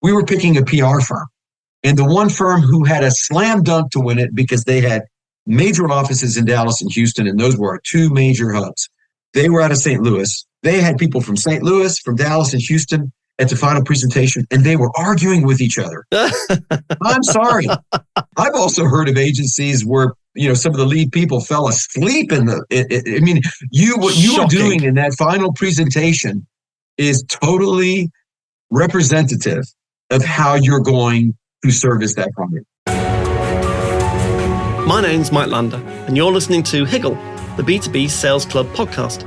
we were picking a PR firm. And the one firm who had a slam dunk to win it because they had major offices in Dallas and Houston, and those were our two major hubs. They were out of St. Louis. They had people from St. Louis, from Dallas and Houston at the final presentation, and they were arguing with each other. I'm sorry. I've also heard of agencies where, some of the lead people fell asleep in what you were doing in that final presentation is totally representative of how you're going to service that client. My name's Mike Lander, and you're listening to Higgle, the B2B Sales Club podcast,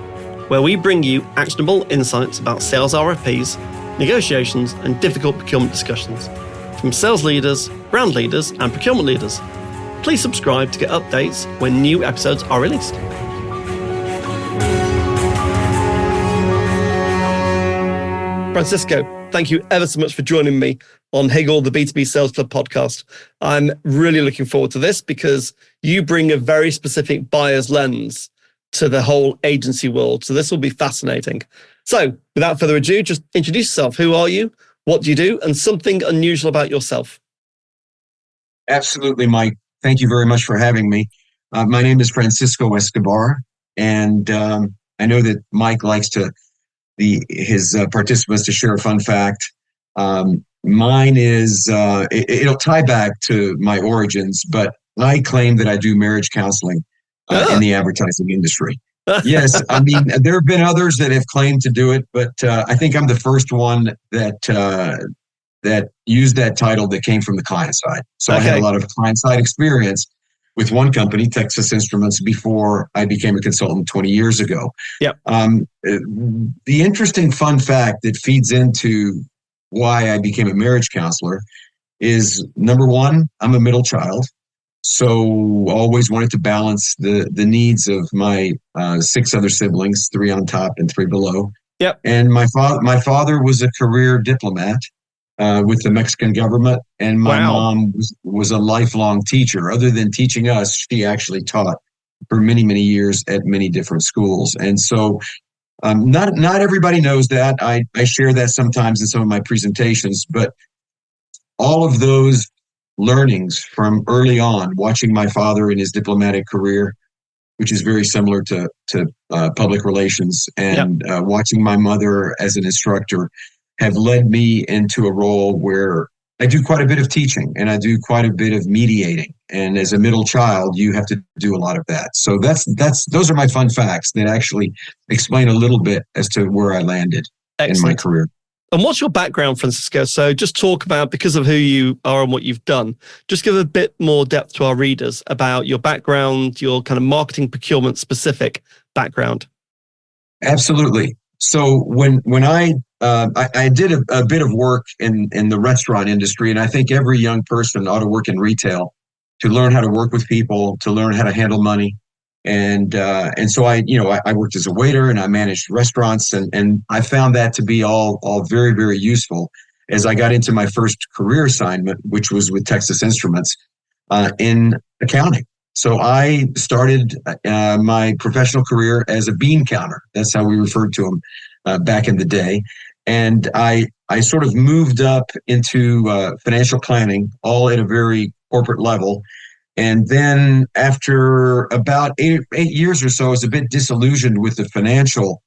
where we bring you actionable insights about sales RFPs, negotiations, and difficult procurement discussions from sales leaders, brand leaders, and procurement leaders. Please subscribe to get updates when new episodes are released. Francisco, thank you ever so much for joining me on Higgle, the B2B Sales Club podcast. I'm really looking forward to this because you bring a very specific buyer's lens to the whole agency world. So this will be fascinating. So without further ado, just introduce yourself. Who are you? What do you do? And something unusual about yourself. Absolutely, Mike. Thank you very much for having me. My name is Francisco Escobar, and I know that Mike likes his participants to share a fun fact. Mine is, it'll tie back to my origins, but I claim that I do marriage counseling in the advertising industry. Yes, there have been others that have claimed to do it, but I think I'm the first one that used that title that came from the client side. So okay. I had a lot of client side experience with one company, Texas Instruments, before I became a consultant 20 years ago. Yep. The interesting fun fact that feeds into why I became a marriage counselor is, number one, I'm a middle child. So always wanted to balance the needs of my 6 other siblings, 3 on top and 3 below. Yep. And my father was a career diplomat with the Mexican government, and my mom was a lifelong teacher. Other than teaching us, she actually taught for many, many years at many different schools. And so not everybody knows that. I share that sometimes in some of my presentations, but all of those learnings from early on, watching my father in his diplomatic career, which is very similar to public relations, and watching my mother as an instructor, have led me into a role where I do quite a bit of teaching and I do quite a bit of mediating. And as a middle child, you have to do a lot of that. So those are my fun facts that actually explain a little bit as to where I landed in my career. And what's your background, Francisco? So just talk about, because of who you are and what you've done, just give a bit more depth to our readers about your background, your kind of marketing procurement specific background. Absolutely. So when I did a bit of work in the restaurant industry, and I think every young person ought to work in retail to learn how to work with people, to learn how to handle money. And so I worked as a waiter and I managed restaurants, and I found that to be all very, very useful as I got into my first career assignment, which was with Texas Instruments in accounting. So I started my professional career as a bean counter. That's how we referred to them back in the day. And I sort of moved up into financial planning, all at a very corporate level. And then after about 8 years or so, I was a bit disillusioned with the financial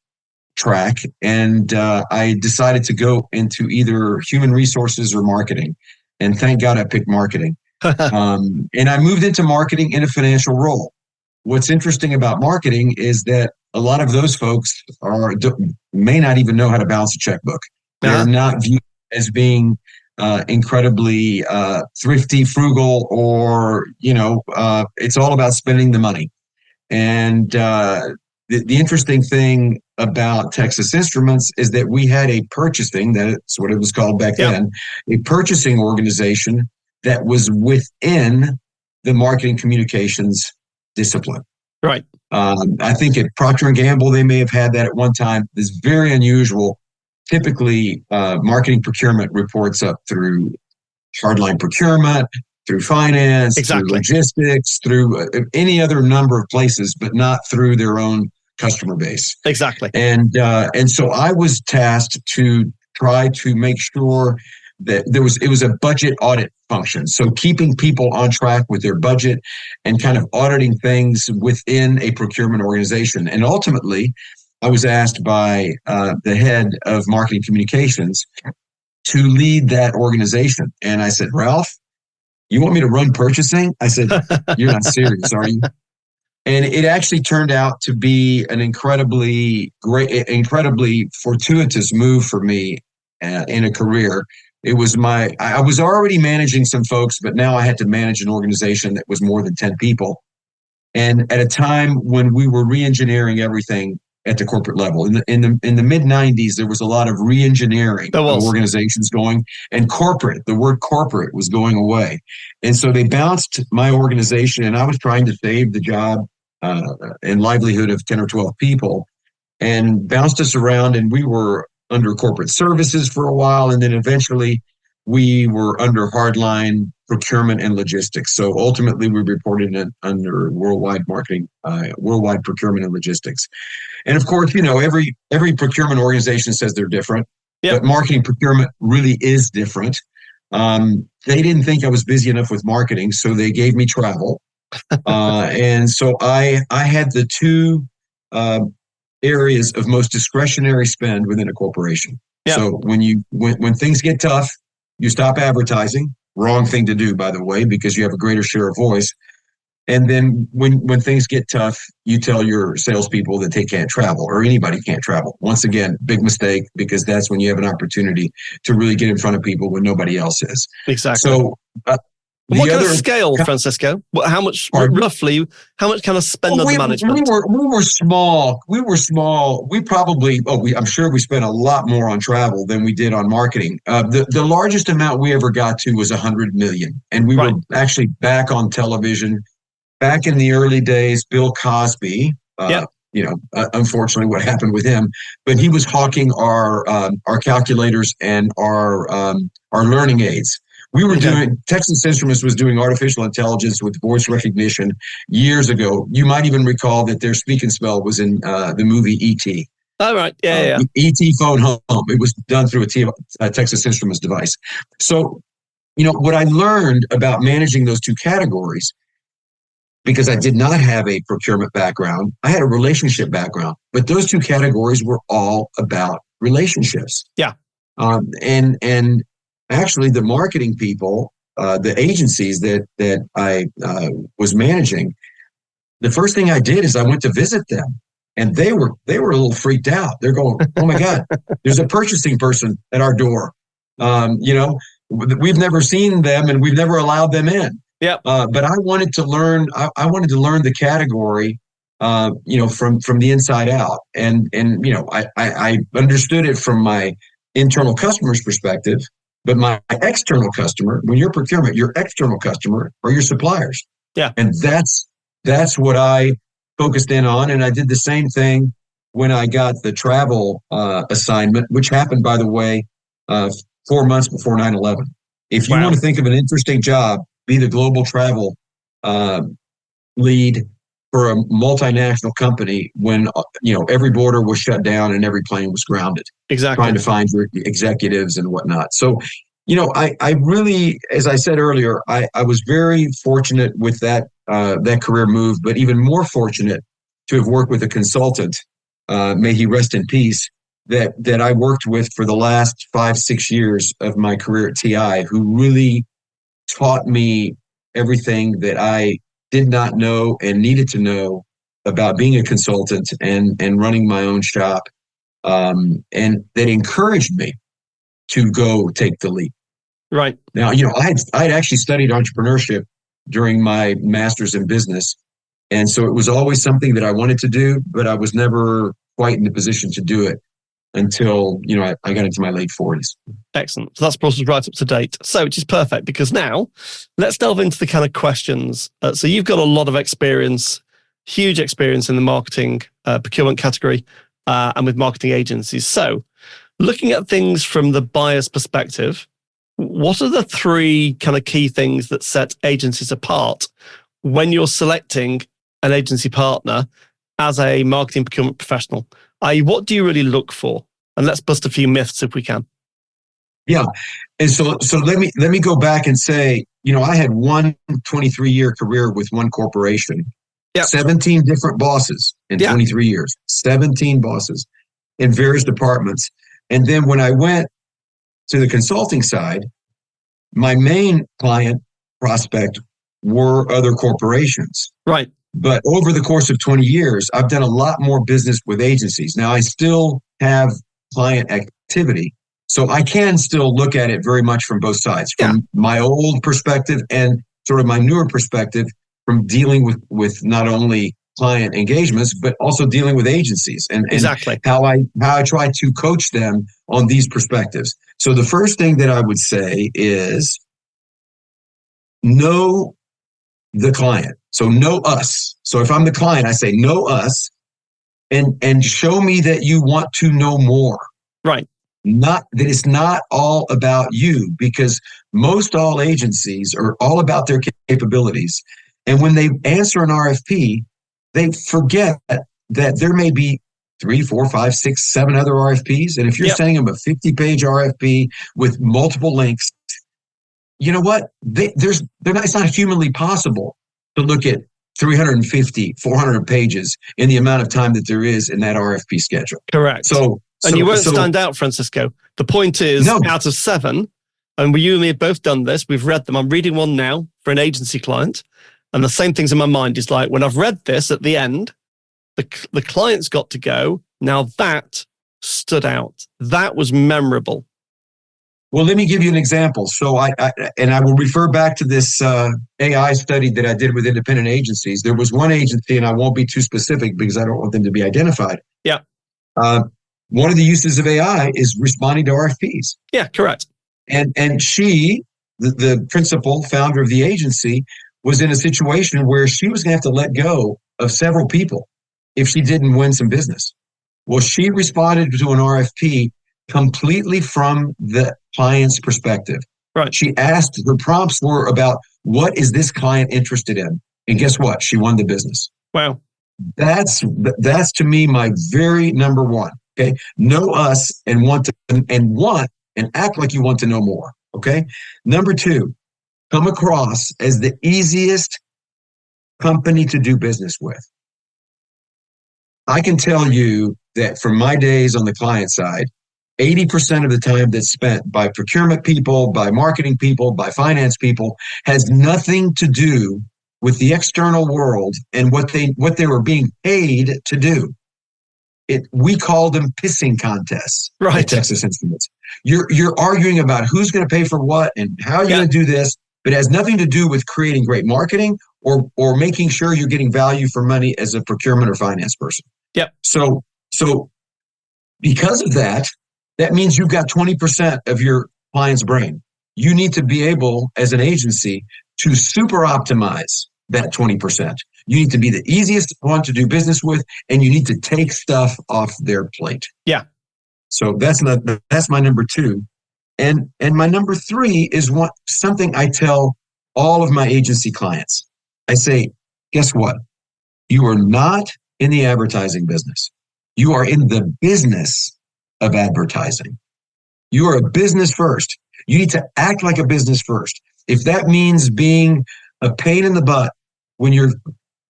track. And I decided to go into either human resources or marketing. And thank God I picked marketing. And I moved into marketing in a financial role. What's interesting about marketing is that a lot of those folks may not even know how to balance a checkbook. They're not viewed as being incredibly thrifty, frugal, or, it's all about spending the money. And the interesting thing about Texas Instruments is that we had a purchasing, that's what it was called back then, a purchasing organization that was within the marketing communications discipline. Right. I think at Procter & Gamble, they may have had that at one time. It's very unusual. Typically, marketing procurement reports up through hardline procurement, through finance, through logistics, through any other number of places, but not through their own customer base. Exactly. And so I was tasked to try to make sure that it was a budget audit function. So keeping people on track with their budget and kind of auditing things within a procurement organization. And ultimately, I was asked by the head of marketing communications to lead that organization. And I said, Ralph, you want me to run purchasing? I said, you're not serious, are you? And it actually turned out to be an incredibly fortuitous move for me in a career. It was I was already managing some folks, but now I had to manage an organization that was more than 10 people. And at a time when we were re-engineering everything at the corporate level, in the mid 90s, there was a lot of re-engineering of organizations going, and the word corporate was going away. And so they bounced my organization, and I was trying to save the job and livelihood of 10 or 12 people, and bounced us around, and we were under corporate services for a while, and then eventually we were under hardline procurement and logistics. So ultimately we reported under worldwide marketing, worldwide procurement and logistics. And of course, every procurement organization says they're different, but marketing procurement really is different. They didn't think I was busy enough with marketing, so they gave me travel. And so I had the two areas of most discretionary spend within a corporation. Yeah. So when things get tough, you stop advertising. Wrong thing to do, by the way, because you have a greater share of voice. And then when things get tough, you tell your salespeople that they can't travel, or anybody can't travel. Once again, big mistake, because that's when you have an opportunity to really get in front of people when nobody else is. Exactly. So what kind of scale, Francisco? How much, roughly, how much kind of spend on the management? We were small. We probably, I'm sure we spent a lot more on travel than we did on marketing. The largest amount we ever got to was 100 million. And we were actually back on television. Back in the early days, Bill Cosby, unfortunately what happened with him, but he was hawking our calculators and our learning aids. We were Texas Instruments was doing artificial intelligence with voice recognition years ago. You might even recall that their Speak and Spell was in the movie E.T. Oh, right. Yeah. E.T. Phone Home. It was done through a Texas Instruments device. So, what I learned about managing those two categories, because I did not have a procurement background, I had a relationship background, but those two categories were all about relationships. Yeah. And actually, the marketing people, the agencies that I was managing, the first thing I did is I went to visit them, and they were a little freaked out. They're going, "Oh my God, there's a purchasing person at our door." We've never seen them, and we've never allowed them in. Yeah. But I wanted to learn. I wanted to learn the category, from the inside out, and I understood it from my internal customer's perspective. But my external customer, when you're procurement, your external customer are your suppliers. Yeah. And that's what I focused in on. And I did the same thing when I got the travel assignment, which happened, by the way, 4 months before 9/11. If you want to think of an interesting job, be the global travel lead for a multinational company when every border was shut down and every plane was grounded. Exactly. Trying to find your executives and whatnot. So, I really, as I said earlier, I was very fortunate with that career move, but even more fortunate to have worked with a consultant, may he rest in peace, that I worked with for the last 5-6 years of my career at TI, who really taught me everything that I did not know and needed to know about being a consultant and running my own shop. And that encouraged me to go take the leap. Right. Now, I'd actually studied entrepreneurship during my master's in business. And so it was always something that I wanted to do, but I was never quite in the position to do it until, I got into my late 40s. Excellent. So that's brought us right up to date. So which is perfect, because now let's delve into the kind of questions. So you've got a lot of experience, huge experience in the marketing procurement category and with marketing agencies. So looking at things from the buyer's perspective, what are the 3 kind of key things that set agencies apart when you're selecting an agency partner as a marketing procurement professional? I.e., what do you really look for? And let's bust a few myths if we can. Yeah. And so let me go back and say, I had one 23-year career with one corporation, Yep. 17 different bosses in 23 years, 17 bosses in various departments. And then when I went to the consulting side, my main client prospect were other corporations. Right. But over the course of 20 years, I've done a lot more business with agencies. Now, I still have client activity, so I can still look at it very much from both sides, from my old perspective and sort of my newer perspective, from dealing with not only client engagements, but also dealing with agencies and how I try to coach them on these perspectives. So the first thing that I would say is know the client. So know us. So if I'm the client, I say know us and show me that you want to know more. Right. Not that it's not all about you, because most all agencies are all about their capabilities. And when they answer an RFP, they forget that there may be 3, 4, 5, 6, 7 other RFPs. And if you're sending them a 50-page RFP with multiple links, you know what? It's not humanly possible to look at 350, 400 pages in the amount of time that there is in that RFP schedule. Correct. And you won't stand out, Francisco. The point is, out of 7, and you and me have both done this, we've read them. I'm reading one now for an agency client, and the same thing's in my mind. Is like, when I've read this at the end, the client's got to go. Now that stood out. That was memorable. Well, let me give you an example. So I will refer back to this AI study that I did with independent agencies. There was one agency, and I won't be too specific because I don't want them to be identified. Yeah. One of the uses of AI is responding to RFPs. Yeah, correct. And she, the principal founder of the agency, was in a situation where she was going to have to let go of several people if she didn't win some business. Well, she responded to an RFP completely from the client's perspective. Right. She asked, her prompts were about, what is this client interested in? And guess what? She won the business. Wow. That's to me my very number one. Okay. Know us and act like you want to know more. Okay. Number 2, come across as the easiest company to do business with. I can tell you that from my days on the client side, 80% of the time that's spent by procurement people, by marketing people, by finance people has nothing to do with the external world and what they were being paid to do. We call them pissing contests at Texas Instruments. You're arguing about who's going to pay for what and how you're going to do this, but it has nothing to do with creating great marketing or making sure you're getting value for money as a procurement or finance person. Yep. So because of that, that means you've got 20% of your client's brain. You need to be able, as an agency, to super optimize that 20%. You need to be the easiest one to do business with, and you need to take stuff off their plate. Yeah. So that's my number 2. And my number 3 is something I tell all of my agency clients. I say, guess what? You are not in the advertising business. You are in the business of advertising. You are a business first. You need to act like a business first. If that means being a pain in the butt when you're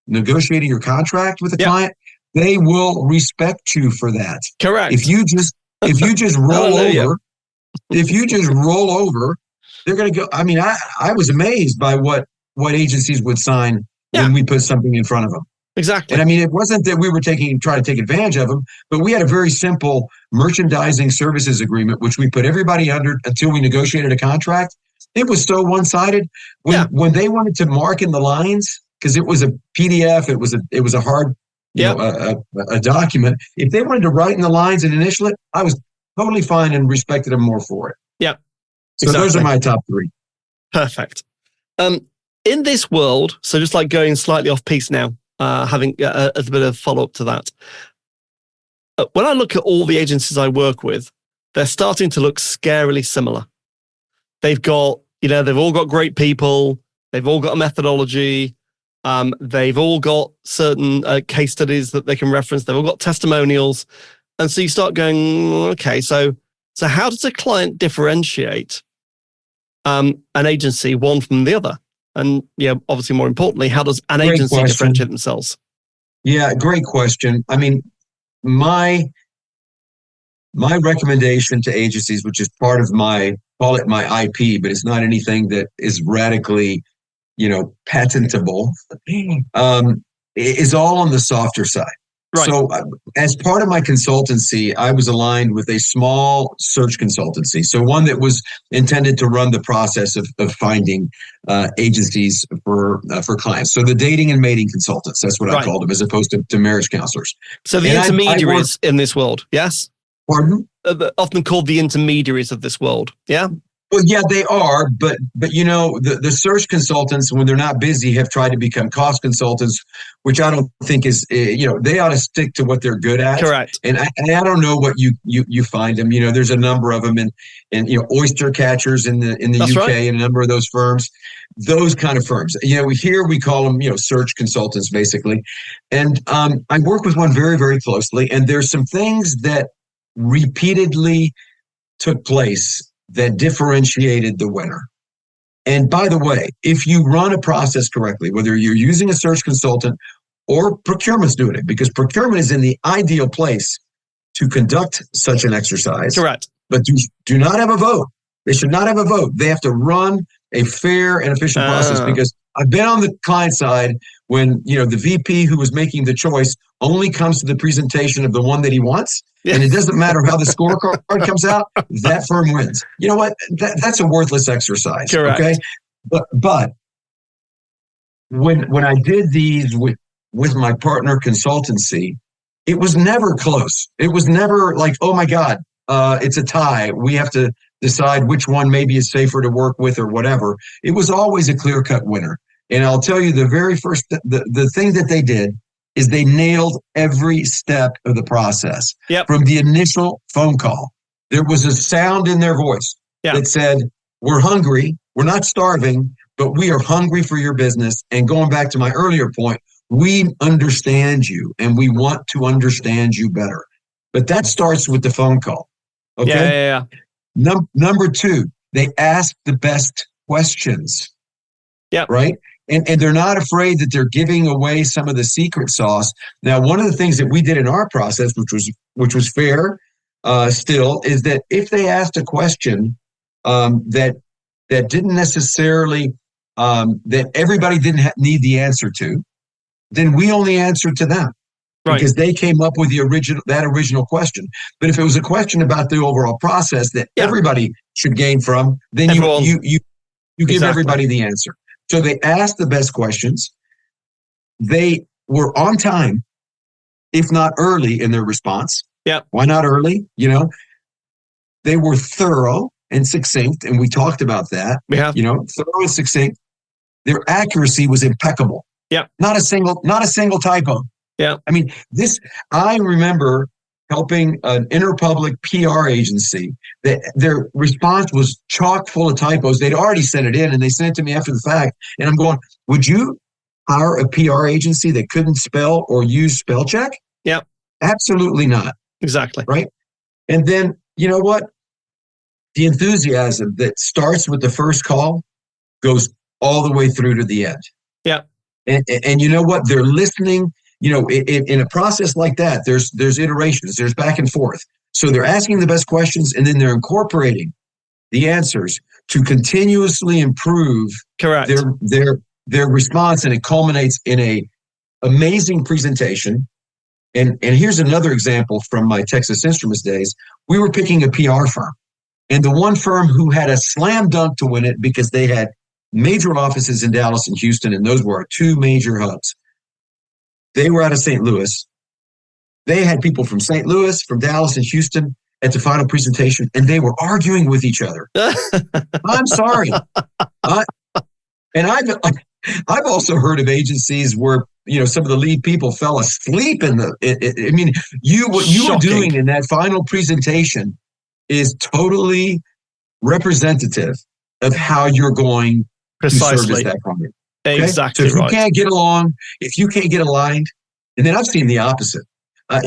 negotiating your contract with a client, they will respect you for that. Correct. If you just roll over, they're going to go. I mean, I was amazed by what agencies would sign when we put something in front of them. Exactly. And I mean, it wasn't that we were trying to take advantage of them, but we had a very simple merchandising services agreement, which we put everybody under until we negotiated a contract. It was so one-sided. When they wanted to mark in the lines, because it was a PDF, it was a hard, a document. If they wanted to write in the lines and initial it, I was totally fine and respected them more for it. Yeah. So those are my top 3. Perfect. In this world, so just like going slightly off piece now, having a bit of follow-up to that. When I look at all the agencies I work with, they're starting to look scarily similar. They've got, they've all got great people. They've all got a methodology. They've all got certain case studies that they can reference. They've all got testimonials. And so you start going, okay, so So how does a client differentiate an agency one from the other? And obviously more importantly, how does an agency differentiate themselves? Yeah, great question. I mean, my recommendation to agencies, which is part of call it my IP, but it's not anything that is radically, patentable, is all on the softer side. Right. So as part of my consultancy, I was aligned with a small search consultancy. So one that was intended to run the process of finding agencies for clients. So the dating and mating consultants, that's what I called them, as opposed to marriage counselors. So the intermediaries in this world, yes? Pardon? Often called the intermediaries of this world, yeah? Well, yeah, they are, but the search consultants, when they're not busy, have tried to become cost consultants, which I don't think is, they ought to stick to what they're good at. Correct. And I don't know what you find them. There's a number of them, and oyster catchers in the That's UK, right. and a number of those firms, those kind of firms. Here we call them search consultants basically, and I work with one very, very closely, and there's some things that repeatedly took place that differentiated the winner. And by the way, if you run a process correctly, whether you're using a search consultant or procurement's doing it, because procurement is in the ideal place to conduct such an exercise. Correct. But do not have a vote. They should not have a vote. They have to run a fair and efficient process, because I've been on the client side when, the VP who was making the choice only comes to the presentation of the one that he wants. And it doesn't matter how the scorecard comes out, that firm wins. You know what? That's a worthless exercise. Correct. Okay. But when I did these with my partner consultancy, it was never close. It was never like, oh my God, it's a tie. We have to decide which one maybe is safer to work with or whatever. It was always a clear-cut winner. And I'll tell you, the very first, the thing that they did is they nailed every step of the process. Yep. From the initial phone call. There was a sound in their voice that said, we're hungry, we're not starving, but we are hungry for your business. And going back to my earlier point, we understand you and we want to understand you better. But that starts with the phone call. Okay. Yeah. Number two, they ask the best questions. Yeah. Right. And they're not afraid that they're giving away some of the secret sauce. Now, one of the things that we did in our process, which was fair, still, is that if they asked a question that didn't necessarily that everybody didn't need the answer to, then we only answered to them. Right. Because they came up with that original question. But if it was a question about the overall process that everybody should gain from, then you give everybody the answer. So they asked the best questions. They were on time, if not early, in their response. Yeah. Why not early? They were thorough and succinct, and we talked about that. Thorough and succinct. Their accuracy was impeccable. Yeah. Not a single typo. Yeah. I mean, I remember helping an interpublic PR agency that their response was chock full of typos. They'd already sent it in and they sent it to me after the fact. And I'm going, would you hire a PR agency that couldn't spell or use spell check? Yeah. Absolutely not. Exactly. Right. And then, you know what? The enthusiasm that starts with the first call goes all the way through to the end. Yeah. And you know what? They're listening. In a process like that, there's iterations, there's back and forth. So they're asking the best questions, and then they're incorporating the answers to continuously improve their response, and it culminates in a amazing presentation. And here's another example from my Texas Instruments days. We were picking a PR firm, and the one firm who had a slam dunk to win it because they had major offices in Dallas and Houston, and those were our two major hubs. They were out of St. Louis. They had people from St. Louis, from Dallas, and Houston at the final presentation, and they were arguing with each other. I'm sorry. And I've also heard of agencies where some of the lead people fell asleep in what you were doing in that final presentation is totally representative of how you're going to service that client. Okay? Exactly. So if you can't get along, if you can't get aligned, and then I've seen the opposite. I've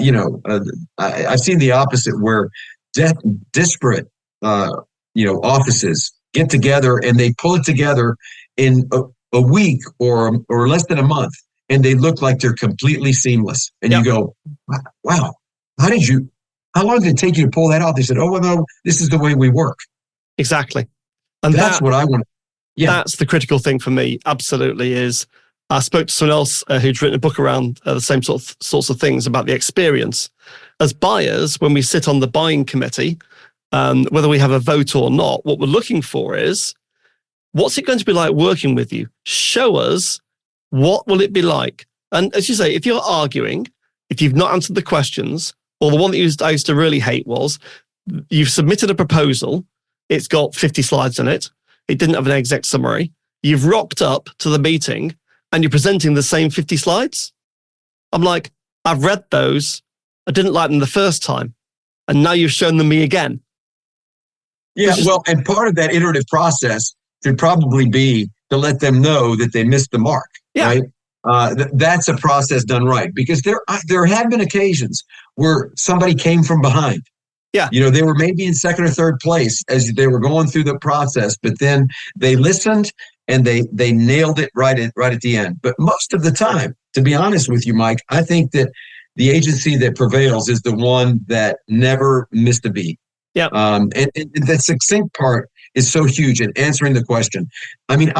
seen the opposite where disparate, offices get together and they pull it together in a week or less than a month, and they look like they're completely seamless. And you go, wow, how long did it take you to pull that off? They said, oh, well, no, this is the way we work. Exactly. And that's what I want. Yeah. That's the critical thing for me. Absolutely is. I spoke to someone else who'd written a book around the same sorts of things about the experience. As buyers, when we sit on the buying committee, whether we have a vote or not, what we're looking for is, what's it going to be like working with you? Show us, what will it be like? And as you say, if you're arguing, if you've not answered the questions, or the one that I used to really hate was, you've submitted a proposal, it's got 50 slides in it, it didn't have an exec summary, you've rocked up to the meeting, and you're presenting the same 50 slides. I'm like, I've read those, I didn't like them the first time, and now you've shown them me again. Yeah, well, and part of that iterative process should probably be to let them know that they missed the mark, right? That's a process done right, because there have been occasions where somebody came from behind. Yeah. They were maybe in second or third place as they were going through the process, but then they listened and they nailed it right at the end. But most of the time, to be honest with you, Mike, I think that the agency that prevails is the one that never missed a beat. Yeah. And the succinct part is so huge in answering the question. I mean,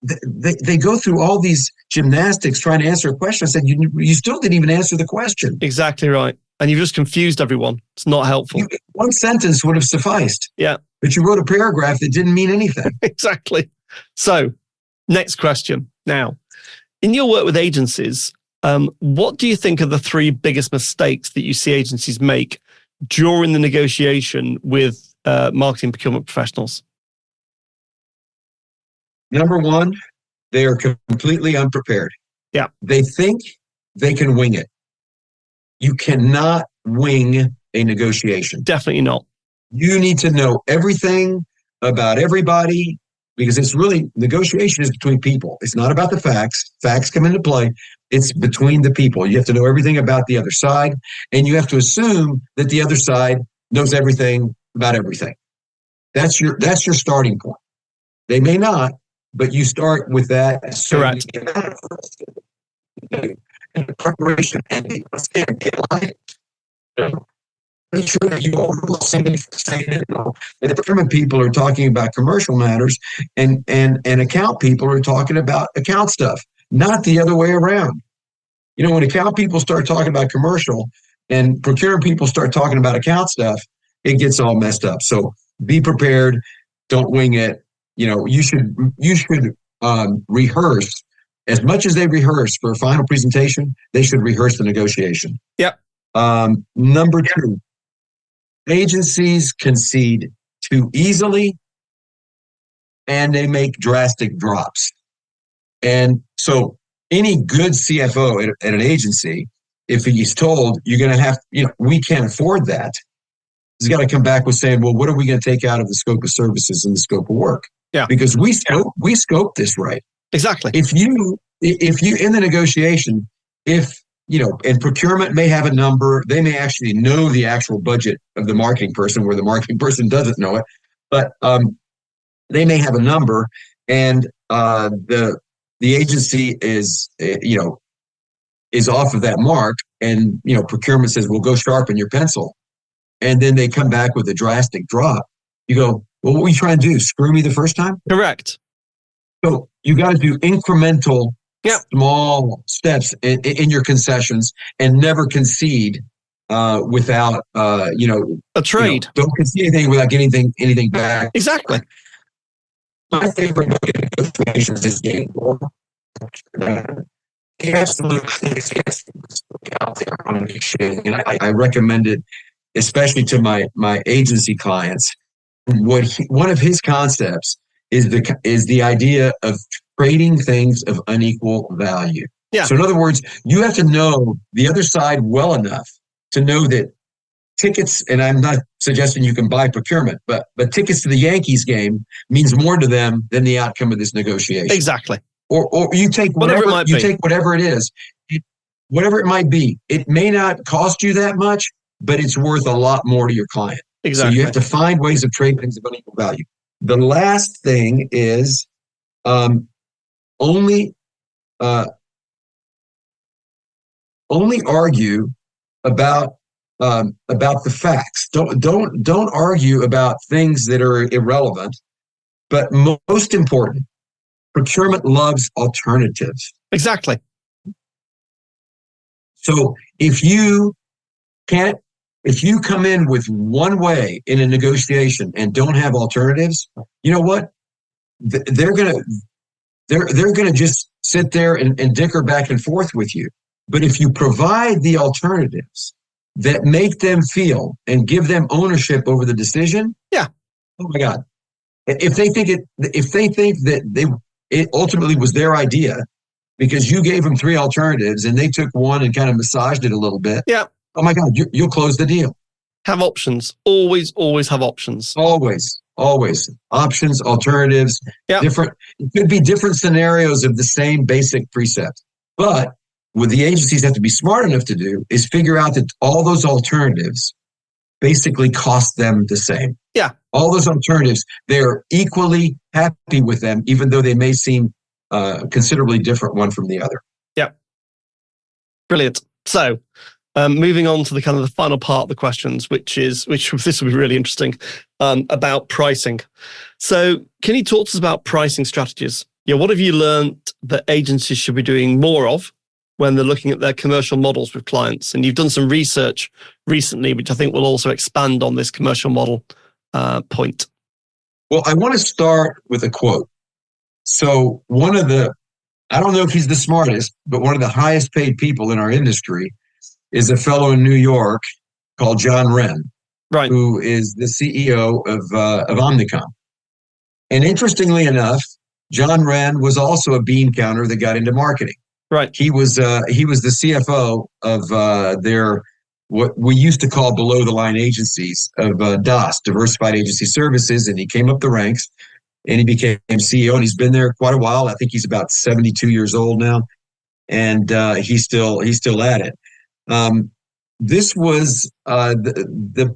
they go through all these gymnastics trying to answer a question. I said, you still didn't even answer the question. Exactly right. And you've just confused everyone. It's not helpful. One sentence would have sufficed. Yeah. But you wrote a paragraph that didn't mean anything. Exactly. So, next question. Now, in your work with agencies, what do you think are the three biggest mistakes that you see agencies make during the negotiation with marketing procurement professionals? Number one, they are completely unprepared. Yeah. They think they can wing it. You cannot wing a negotiation. Definitely not. You need to know everything about everybody, because it's really, negotiation is between people. It's not about the facts. Facts come into play. It's between the people. You have to know everything about the other side, and you have to assume that the other side knows everything about everything. That's your starting point. They may not, but you start with that. Correct. And the preparation and the make sure that you all saying, and the procurement people are talking about commercial matters, and account people are talking about account stuff, not the other way around. When account people start talking about commercial and procurement people start talking about account stuff, it gets all messed up. So be prepared. Don't wing it. You should rehearse. As much as they rehearse for a final presentation, they should rehearse the negotiation. Yep. Number two, agencies concede too easily, and they make drastic drops. And so any good CFO at an agency, if he's told you're going to have, we can't afford that, he's got to come back with saying, well, what are we going to take out of the scope of services and the scope of work? Yeah. Because we scope this right. Exactly. If you in the negotiation, and procurement may have a number, they may actually know the actual budget of the marketing person, where the marketing person doesn't know it, but they may have a number, and the agency is off of that mark, and procurement says, well, go sharpen your pencil, and then they come back with a drastic drop. You go, well, what were you trying to do? Screw me the first time? Correct. So you got to do incremental, small steps in your concessions, and never concede without a trade. Don't concede anything without getting anything back. Exactly. My favorite book in negotiations is Game War. He absolutely is out there on negotiating, and I recommend it, especially to my agency clients. One of his concepts is the idea of trading things of unequal value. Yeah. So in other words, you have to know the other side well enough to know that tickets, and I'm not suggesting you can buy procurement, but tickets to the Yankees game means more to them than the outcome of this negotiation. Exactly. Or you take whatever it is, whatever it might be. It may not cost you that much, but it's worth a lot more to your client. Exactly. So you have to find ways of trading things of unequal value. The last thing is only argue about the facts. Don't argue about things that are irrelevant. But most important, procurement loves alternatives. Exactly. So if you come in with one way in a negotiation and don't have alternatives, you know what? They're gonna just sit there and dicker back and forth with you. But if you provide the alternatives that make them feel and give them ownership over the decision, yeah. Oh my God. If they think that it ultimately was their idea because you gave them three alternatives and they took one and kind of massaged it a little bit. Yeah. Oh my God, you'll close the deal. Have options. Always have options. Always options, alternatives. Yeah. Different. It could be different scenarios of the same basic precept. But what the agencies have to be smart enough to do is figure out that all those alternatives basically cost them the same. Yeah. All those alternatives, they're equally happy with them, even though they may seem considerably different one from the other. Yeah. Brilliant. So moving on to the kind of the final part of the questions, which this will be really interesting, about pricing. So can you talk to us about pricing strategies? Yeah, what have you learned that agencies should be doing more of when they're looking at their commercial models with clients? And you've done some research recently, which I think will also expand on this commercial model point. Well, I want to start with a quote. So I don't know if he's the smartest, but one of the highest paid people in our industry is a fellow in New York called John Wren, right, who is the CEO of Omnicom. And interestingly enough, John Wren was also a bean counter that got into marketing. Right. He was the CFO of their what we used to call below the line agencies of DAS, Diversified Agency Services, and he came up the ranks and he became CEO, and he's been there quite a while. I think he's about 72 years old now, and he's still at it. This was the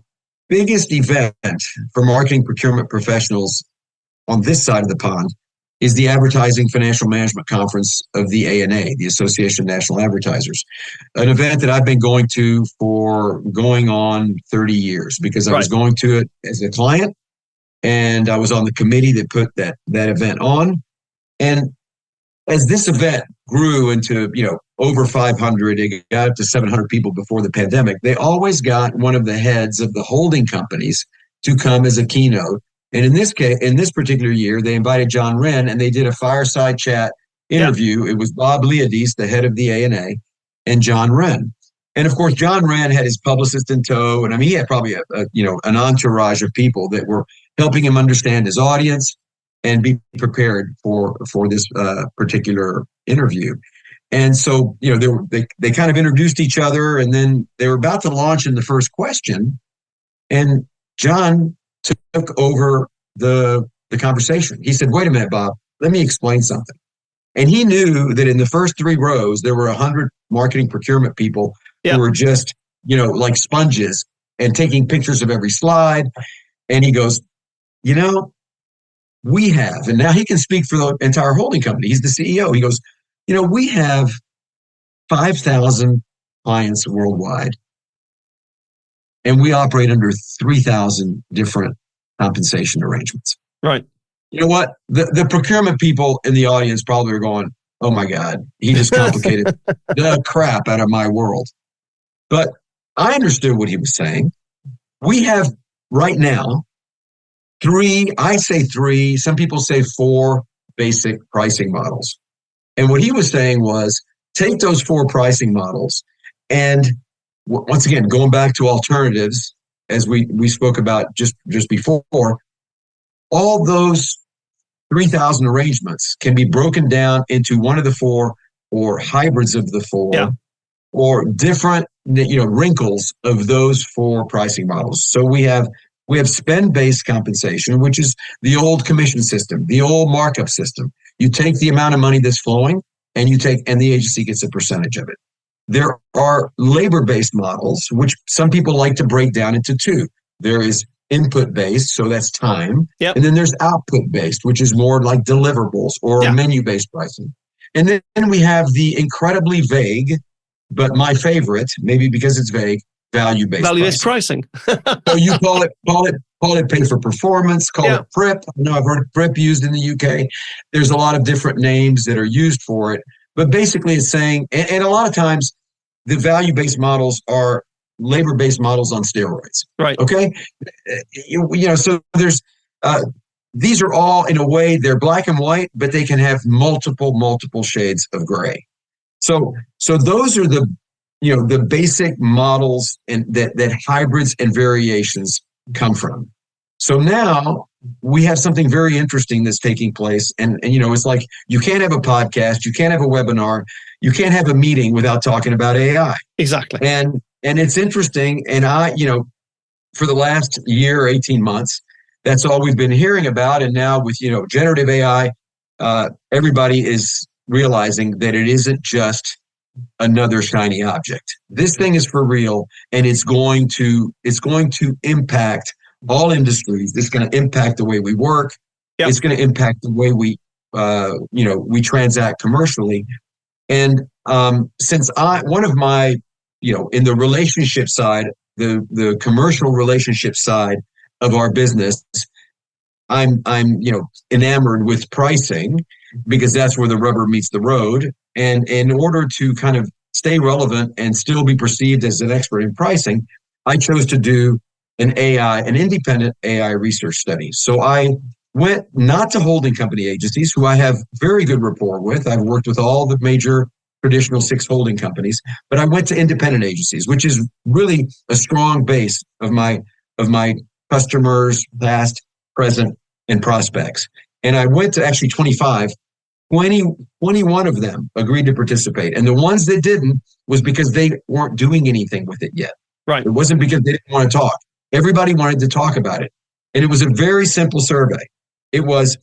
biggest event for marketing procurement professionals on this side of the pond is the Advertising Financial Management Conference of the ANA, the Association of National Advertisers, an event that I've been going on 30 years because I was going to it as a client and I was on the committee that put that event on. And as this event grew into, over 500, it got up to 700 people before the pandemic, they always got one of the heads of the holding companies to come as a keynote. And in this particular year, they invited John Wren and they did a fireside chat interview. Yep. It was Bob Leodis, the head of the ANA, and John Wren. And of course, John Wren had his publicist in tow. And I mean, he had probably an entourage of people that were helping him understand his audience and be prepared for this particular interview. And so, they kind of introduced each other, and then they were about to launch in the first question. And John took over the conversation. He said, "Wait a minute, Bob, let me explain something." And he knew that in the first three rows, there were 100 marketing procurement people who were just, like sponges and taking pictures of every slide. And he goes, we have, and now he can speak for the entire holding company. He's the CEO. He goes, we have 5,000 clients worldwide, and we operate under 3,000 different compensation arrangements. Right. You know what? The procurement people in the audience probably are going, "Oh my God, he just complicated the crap out of my world." But I understood what he was saying. We have right now I say three, some people say four basic pricing models. And what he was saying was take those four pricing models and once again, going back to alternatives, as we spoke about just before, all those 3,000 arrangements can be broken down into one of the four or hybrids of the four or different wrinkles of those four pricing models. So we have spend-based compensation, which is the old commission system, the old markup system. You take the amount of money that's flowing and the agency gets a percentage of it. there are labor-based models, which some people like to break down into two. There is input-based, so that's time. Yep. And then there's output-based, which is more like deliverables or Yeah. menu-based pricing. And then we have the incredibly vague, but my favorite, maybe because it's vague, value-based pricing. So you call it pay for performance, call it PRIP. I know I've heard PRIP used in the UK. There's a lot of different names that are used for it. But basically it's saying, and a lot of times the value-based models are labor-based models on steroids. Right. Okay. So there's, these are all in a way, they're black and white, but they can have multiple shades of gray. So those are the basic models and that hybrids and variations come from. So now we have something very interesting that's taking place. And it's like, you can't have a podcast, you can't have a webinar, you can't have a meeting without talking about AI. Exactly. And it's interesting. And for the last year, 18 months, that's all we've been hearing about. And now with, generative AI, everybody is realizing that it isn't just another shiny object. This thing is for real, and it's going to impact all industries. It's going to impact the way we work. Yep. It's going to impact the way we transact commercially. And since one of my, in the relationship side, the commercial relationship side of our business, I'm enamored with pricing because that's where the rubber meets the road. And in order to kind of stay relevant and still be perceived as an expert in pricing, I chose to do an independent AI research study. So I went not to holding company agencies, who I have very good rapport with. I've worked with all the major traditional 6 holding companies, but I went to independent agencies, which is really a strong base of my customers, past, present, and prospects. And I went to actually 21 of them agreed to participate. And the ones that didn't was because they weren't doing anything with it yet. Right. It wasn't because they didn't want to talk. Everybody wanted to talk about it. And it was a very simple survey. It was,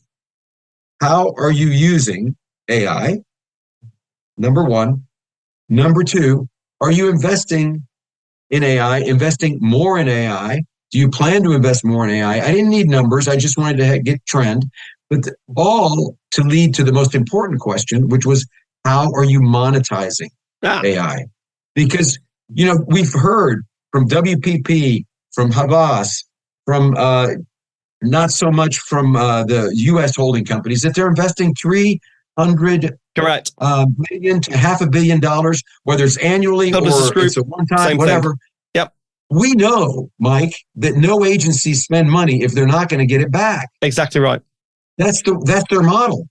how are you using AI? Number 1. Number 2, are you investing in AI, investing more in AI? Do you plan to invest more in AI? I didn't need numbers. I just wanted to get trend. But all to lead to the most important question, which was, how are you monetizing AI? Because, we've heard from WPP, from Havas, from not so much from the U.S. holding companies, that they're investing $300 million to $500 million, whether it's annually or it's a one-time, whatever. Thing. Yep. We know, Mike, that no agencies spend money if they're not going to get it back. Exactly right. That's their model.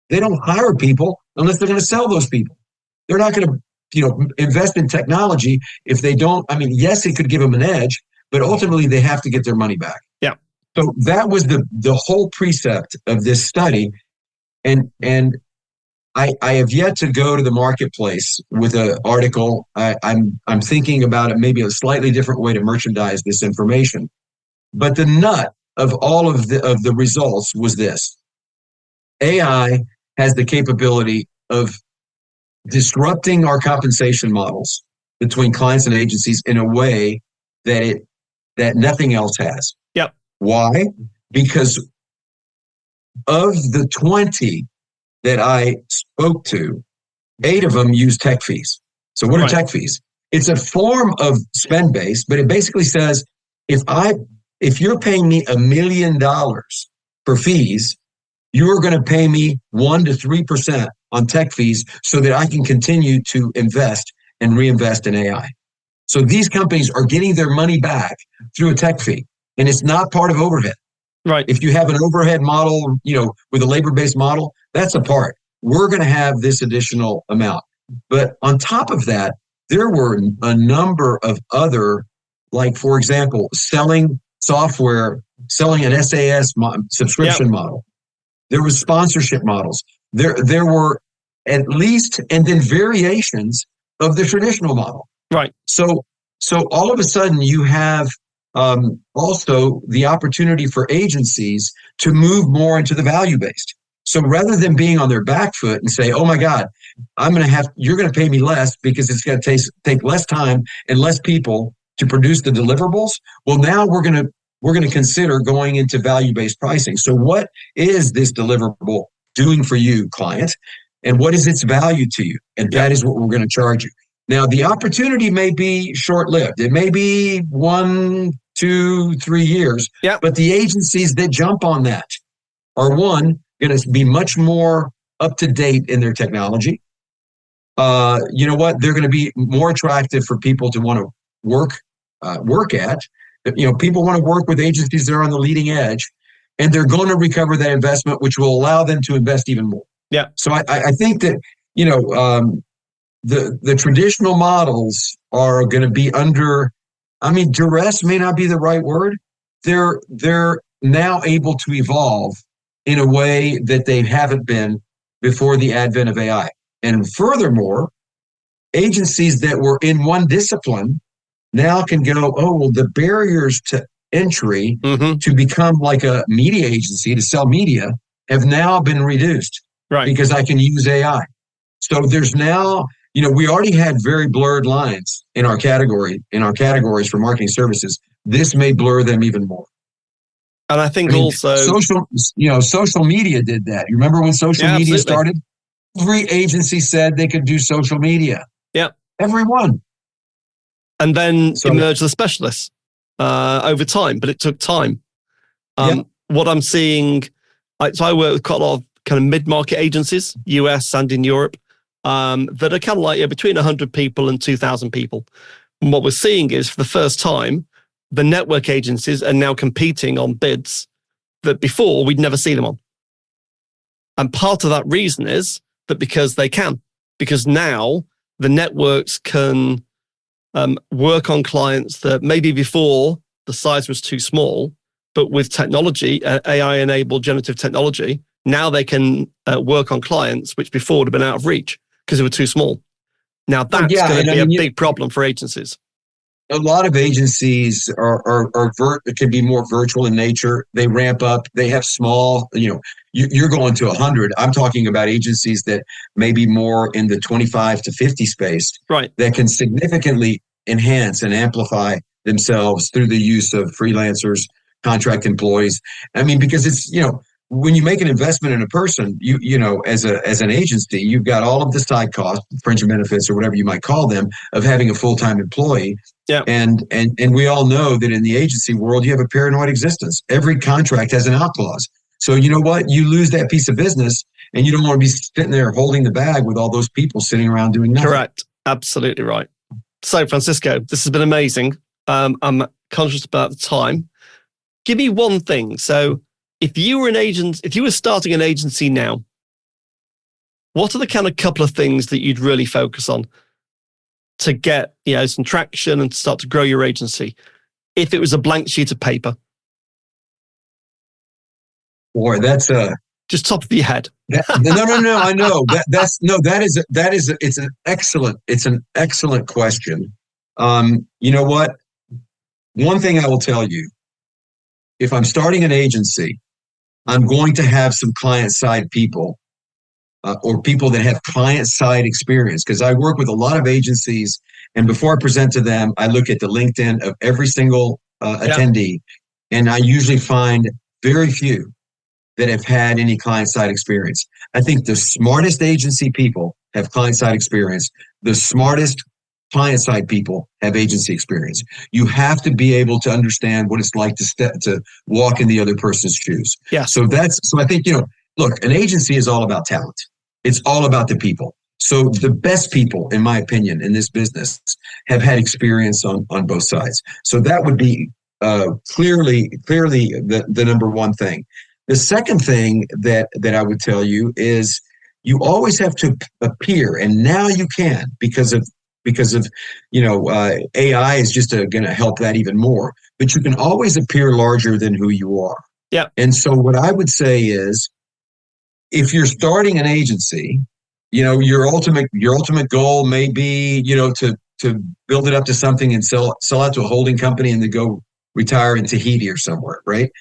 They don't hire people unless they're going to sell those people. They're not going to, invest in technology if they don't. I mean, yes, it could give them an edge, but ultimately they have to get their money back. Yeah. So that was the whole precept of this study, and I have yet to go to the marketplace with an article. I'm thinking about it, maybe a slightly different way to merchandise this information, but the nut of all of the results was this: AI has the capability of disrupting our compensation models between clients and agencies in a way that nothing else has. Yep. Why? Because of the 20 that I spoke to, 8 of them use tech fees. So what are tech fees? It's a form of spend base, but it basically says, if you're paying me $1 million for fees, you're going to pay me 1 to 3% on tech fees so that I can continue to invest and reinvest in AI. So these companies are getting their money back through a tech fee, and it's not part of overhead. Right. If you have an overhead model, with a labor-based model, that's a part. We're going to have this additional amount. But on top of that, there were a number of other, like, for example, selling software, selling an SAS subscription model. There was sponsorship models. There were at least, and then variations of the traditional model. Right. So all of a sudden you have also the opportunity for agencies to move more into the value-based. So rather than being on their back foot and say, oh my God, you're going to pay me less because it's going to take less time and less people to produce the deliverables. Well, now we're going to consider going into value-based pricing. So what is this deliverable doing for you, client? And what is its value to you? And that is what we're going to charge you. Now, the opportunity may be short-lived. It may be 1, 2, 3 years. Yep. But the agencies that jump on that are, one, going to be much more up-to-date in their technology. You know what? They're going to be more attractive for people to want to work at. You know, people want to work with agencies that are on the leading edge, and they're going to recover that investment, which will allow them to invest even more. Yeah. So I think that, you know, the traditional models are going to be under, I mean, duress may not be the right word. They're now able to evolve in a way that they haven't been before the advent of AI. And furthermore, agencies that were in one discipline now can go, oh, well, the barriers to entry to become like a media agency, to sell media, have now been reduced. Right. Because I can use AI. So there's now, you know, we already had very blurred lines in our categories for marketing services. This may blur them even more. And I think also social media did that. You remember when social media started? Every agency said they could do social media. Yeah. Everyone. And then emerged the specialists over time, but it took time. What I'm seeing, so I work with quite a lot of kind of mid-market agencies, US and in Europe, that are kind of like between 100 people and 2,000 people. And what we're seeing is, for the first time, the network agencies are now competing on bids that before we'd never see them on. And part of that reason is that because now the networks can work on clients that maybe before the size was too small, but with technology, AI-enabled generative technology, now they can work on clients which before would have been out of reach because they were too small. Now that's going to be a big problem for agencies. A lot of agencies can be more virtual in nature. They ramp up. They have small, you're going to 100. I'm talking about agencies that may be more in the 25 to 50 space, right? That can significantly enhance and amplify themselves through the use of freelancers, contract employees. I mean, because it's, when you make an investment in a person, as an agency, you've got all of the side costs, fringe benefits, or whatever you might call them, of having a full-time employee. Yeah. And we all know that in the agency world, you have a paranoid existence. Every contract has an out clause. So you know what? You lose that piece of business, and you don't want to be sitting there holding the bag with all those people sitting around doing nothing. Correct. Absolutely right. So, Francisco, this has been amazing. I'm conscious about the time. Give me one thing. So, if you were starting an agency now, what are the kind of couple of things that you'd really focus on to get, some traction and start to grow your agency? If it was a blank sheet of paper. Boy, that's just top of your head. No. I know it's an excellent question. You know what? One thing I will tell you, if I'm starting an agency, I'm going to have some client-side people or people that have client-side experience, because I work with a lot of agencies, and before I present to them, I look at the LinkedIn of every single attendee, and I usually find very few that have had any client-side experience. I think the smartest agency people have client-side experience. The smartest client-side people have agency experience. You have to be able to understand what it's like to walk in the other person's shoes. Yeah. So I think, look, an agency is all about talent. It's all about the people. So the best people, in my opinion, in this business have had experience on both sides. So that would be clearly the number one thing. The second thing that I would tell you is you always have to appear, and now you can because of AI is just going to help that even more. But you can always appear larger than who you are. Yeah. And so what I would say is, if you're starting an agency, your ultimate goal may be to build it up to something and sell out to a holding company and then go retire in Tahiti or somewhere, right?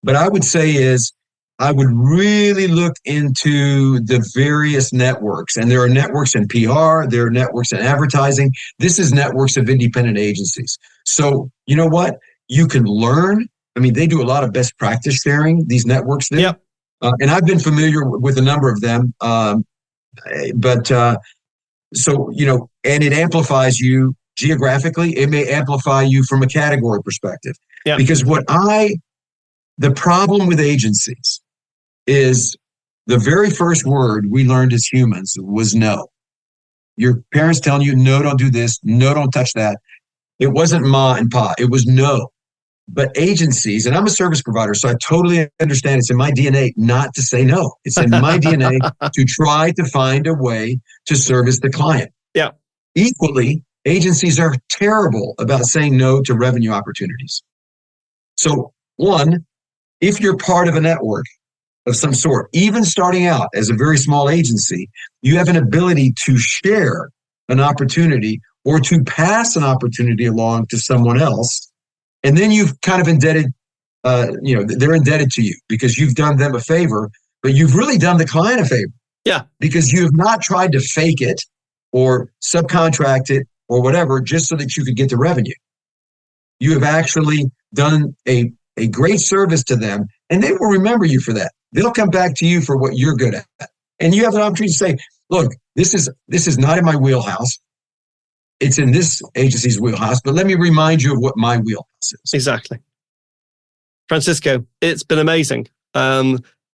But I would say is, I would really look into the various networks. And there are networks in PR, there are networks in advertising. This is networks of independent agencies. So you know what? You can learn. I mean, they do a lot of best practice sharing, these networks do. Yep. And I've been familiar with a number of them. So, and it amplifies you geographically. It may amplify you from a category perspective. Yep. Because the problem with agencies is the very first word we learned as humans was no. Your parents telling you, no, don't do this. No, don't touch that. It wasn't ma and pa. It was no. But agencies, and I'm a service provider, so I totally understand it's in my DNA not to say no. It's in my DNA to try to find a way to service the client. Yeah. Equally, agencies are terrible about saying no to revenue opportunities. So, one, if you're part of a network of some sort, even starting out as a very small agency, you have an ability to share an opportunity or to pass an opportunity along to someone else. And then you've kind of indebted, they're indebted to you because you've done them a favor, but you've really done the client a favor. Yeah. Because you have not tried to fake it or subcontract it or whatever just so that you could get the revenue. You have actually done a great service to them, and they will remember you for that. They'll come back to you for what you're good at. And you have an opportunity to say, look, this is not in my wheelhouse. It's in this agency's wheelhouse, but let me remind you of what my wheelhouse is. Exactly. Francisco, it's been amazing.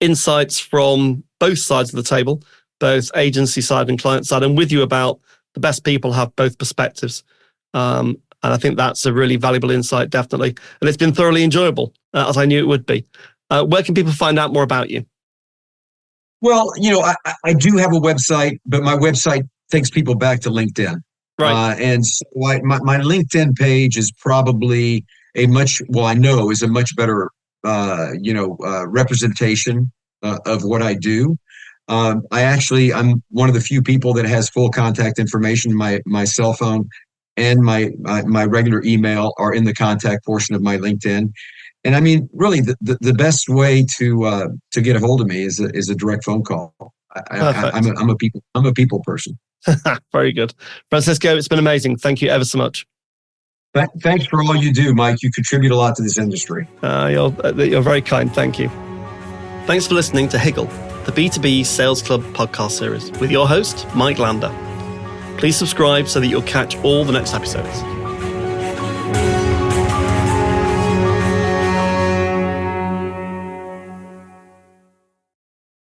Insights from both sides of the table, both agency side and client side, and with you about the best people have both perspectives. And I think that's a really valuable insight, definitely. And it's been thoroughly enjoyable, as I knew it would be. Where can people find out more about you? Well, I do have a website, but my website takes people back to LinkedIn. Right. And so my LinkedIn page is probably is a much better, representation of what I do. I'm one of the few people that has full contact information. My cell phone and my regular email are in the contact portion of my LinkedIn. And I mean, really, the best way to get a hold of me is a direct phone call. I'm a people person. Very good, Francisco. It's been amazing. Thank you ever so much. Thanks for all you do, Mike. You contribute a lot to this industry. You're very kind. Thank you. Thanks for listening to Higgle, the B2B Sales Club podcast series with your host, Mike Lander. Please subscribe so that you'll catch all the next episodes.